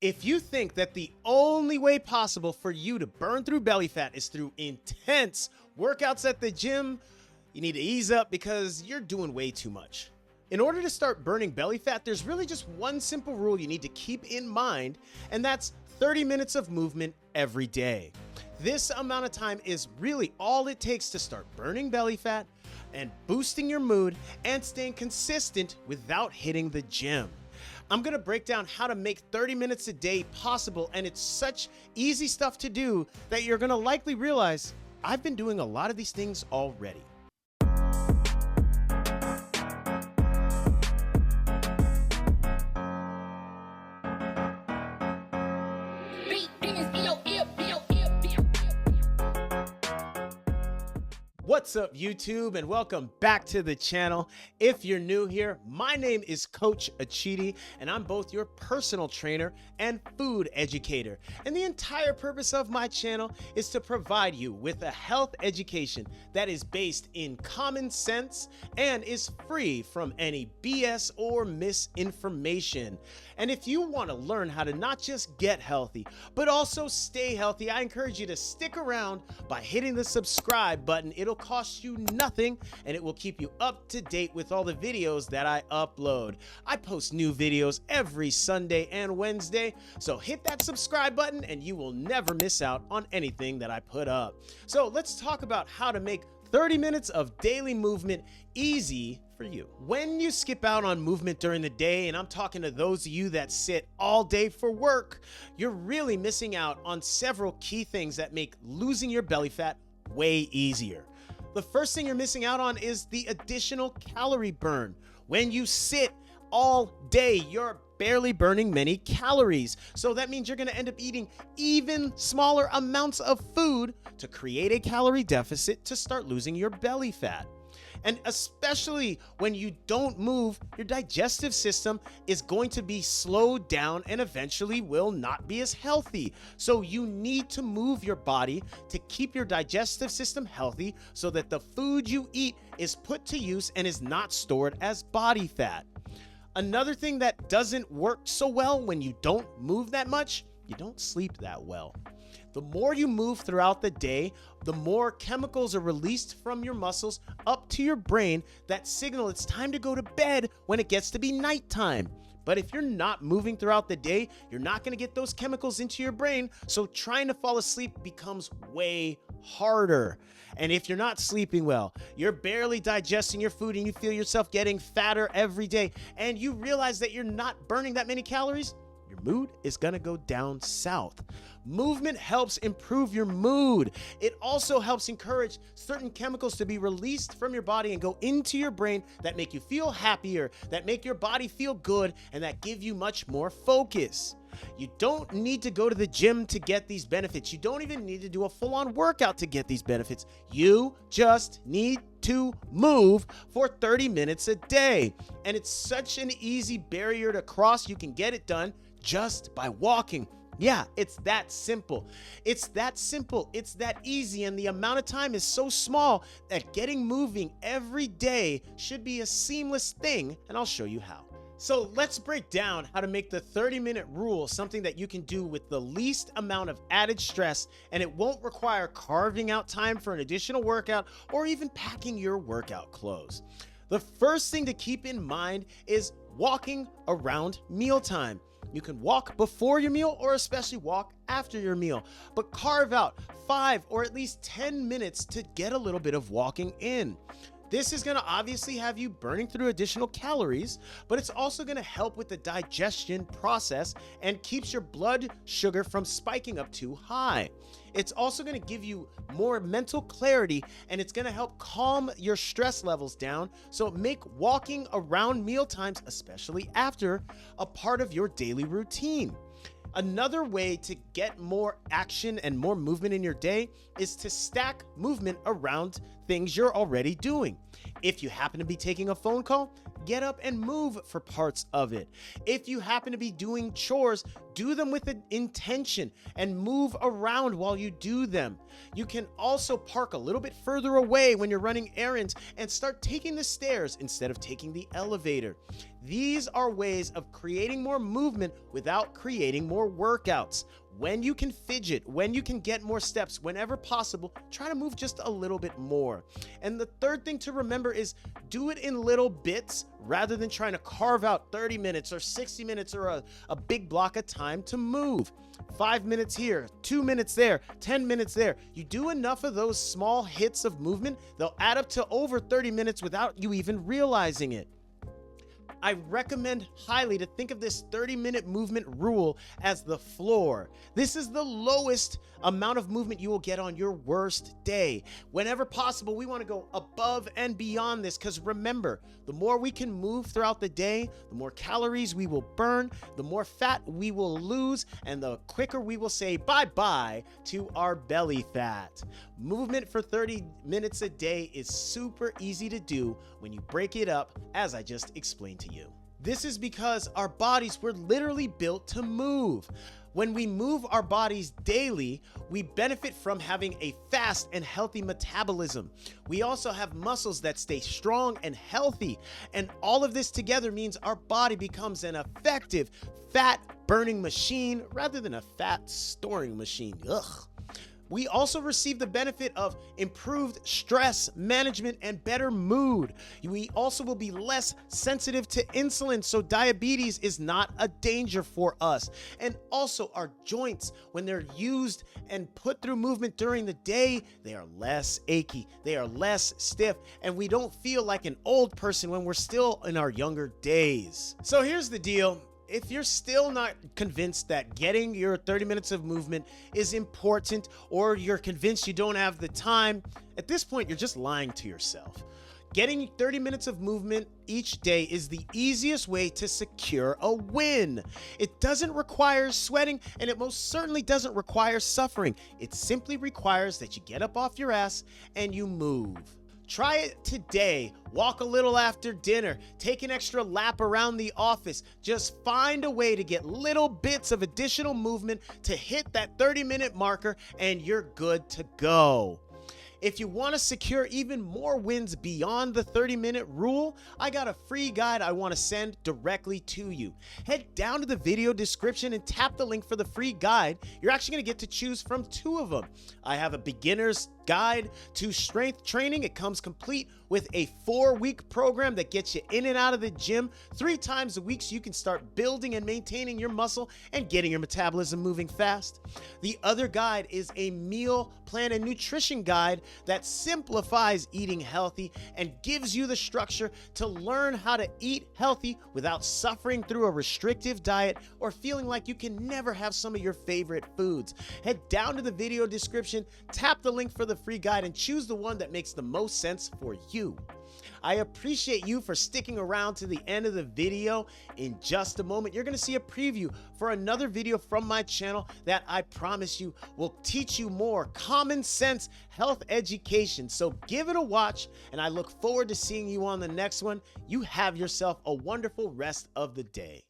If you think that the only way possible for you to burn through belly fat is through intense workouts at the gym, you need to ease up because you're doing way too much. In order to start burning belly fat, there's really just one simple rule you need to keep in mind, and that's 30 minutes of movement every day. This amount of time is really all it takes to start burning belly fat and boosting your mood and staying consistent without hitting the gym. I'm gonna break down how to make 30 minutes a day possible, and it's such easy stuff to do that you're gonna likely realize I've been doing a lot of these things already. What's up, YouTube, and welcome back to the channel. If you're new here, my name is Coach Achidi, and I'm both your personal trainer and food educator. And the entire purpose of my channel is to provide you with a health education that is based in common sense and is free from any BS or misinformation. And if you want to learn how to not just get healthy, but also stay healthy, I encourage you to stick around by hitting the subscribe button. It'll cost you nothing, and it will keep you up to date with all the videos that I upload. I post new videos every Sunday and Wednesday, so hit that subscribe button and you will never miss out on anything that I put up. So let's talk about how to make 30 minutes of daily movement easy for you. When you skip out on movement during the day, and I'm talking to those of you that sit all day for work, you're really missing out on several key things that make losing your belly fat way easier. The first thing you're missing out on is the additional calorie burn. When you sit all day, you're barely burning many calories. So that means you're gonna end up eating even smaller amounts of food to create a calorie deficit to start losing your belly fat. And especially when you don't move, your digestive system is going to be slowed down and eventually will not be as healthy. So you need to move your body to keep your digestive system healthy so that the food you eat is put to use and is not stored as body fat. Another thing that doesn't work so well when you don't move that much, you don't sleep that well. The more you move throughout the day, the more chemicals are released from your muscles up to your brain that signal it's time to go to bed when it gets to be nighttime. But if you're not moving throughout the day, you're not going to get those chemicals into your brain, so trying to fall asleep becomes way harder. And if you're not sleeping well, you're barely digesting your food and you feel yourself getting fatter every day, and you realize that you're not burning that many calories, your mood is gonna go down south. Movement helps improve your mood. It also helps encourage certain chemicals to be released from your body and go into your brain that make you feel happier, that make your body feel good, and that give you much more focus. You don't need to go to the gym to get these benefits. You don't even need to do a full-on workout to get these benefits. You just need to move for 30 minutes a day. And it's such an easy barrier to cross. You can get it done just by walking. Yeah, it's that simple. It's that simple. It's that easy. And the amount of time is so small that getting moving every day should be a seamless thing. And I'll show you how. So let's break down how to make the 30-minute rule something that you can do with the least amount of added stress, and it won't require carving out time for an additional workout or even packing your workout clothes. The first thing to keep in mind is walking around mealtime. You can walk before your meal or especially walk after your meal, but carve out 5 or at least 10 minutes to get a little bit of walking in. This is going to obviously have you burning through additional calories, but it's also going to help with the digestion process and keeps your blood sugar from spiking up too high. It's also going to give you more mental clarity, and it's going to help calm your stress levels down. So make walking around meal times, especially after, a part of your daily routine. Another way to get more action and more movement in your day is to stack movement around things you're already doing. If you happen to be taking a phone call, get up and move for parts of it. If you happen to be doing chores, do them with an intention and move around while you do them. You can also park a little bit further away when you're running errands and start taking the stairs instead of taking the elevator. These are ways of creating more movement without creating more workouts. When you can fidget, when you can get more steps, whenever possible, try to move just a little bit more. And the third thing to remember is do it in little bits rather than trying to carve out 30 minutes or 60 minutes or a big block of time to move. 5 minutes here, 2 minutes there, 10 minutes there. You do enough of those small hits of movement, they'll add up to over 30 minutes without you even realizing it. I recommend highly to think of this 30-minute movement rule as the floor. This is the lowest amount of movement you will get on your worst day. Whenever possible, we want to go above and beyond this because remember, the more we can move throughout the day, the more calories we will burn, the more fat we will lose, and the quicker we will say bye-bye to our belly fat. Movement for 30 minutes a day is super easy to do when you break it up, as I just explained to you. This is because our bodies were literally built to move. When we move our bodies daily, we benefit from having a fast and healthy metabolism. We also have muscles that stay strong and healthy. And all of this together means our body becomes an effective fat burning machine rather than a fat storing machine. Ugh. We also receive the benefit of improved stress management and better mood. We also will be less sensitive to insulin, so diabetes is not a danger for us. And also our joints, when they're used and put through movement during the day, they are less achy, they are less stiff, and we don't feel like an old person when we're still in our younger days. So here's the deal. If you're still not convinced that getting your 30 minutes of movement is important, or you're convinced you don't have the time, at this point, you're just lying to yourself. Getting 30 minutes of movement each day is the easiest way to secure a win. It doesn't require sweating, and it most certainly doesn't require suffering. It simply requires that you get up off your ass and you move. Try it today. Walk a little after dinner. Take an extra lap around the office. Just find a way to get little bits of additional movement to hit that 30-minute marker, and you're good to go. If you want to secure even more wins beyond the 30-minute rule, I got a free guide I want to send directly to you. Head down to the video description and tap the link for the free guide. You're actually going to get to choose from 2 of them. I have a beginner's guide to strength training. It comes complete with a 4-week program that gets you in and out of the gym 3 times a week so you can start building and maintaining your muscle and getting your metabolism moving fast. The other guide is a meal plan and nutrition guide that simplifies eating healthy and gives you the structure to learn how to eat healthy without suffering through a restrictive diet or feeling like you can never have some of your favorite foods. Head down to the video description, tap the link for the free guide, and choose the one that makes the most sense for you. I appreciate you for sticking around to the end of the video. In just a moment, you're going to see a preview for another video from my channel that I promise you will teach you more common sense health education. So give it a watch, and I look forward to seeing you on the next one. You have yourself a wonderful rest of the day.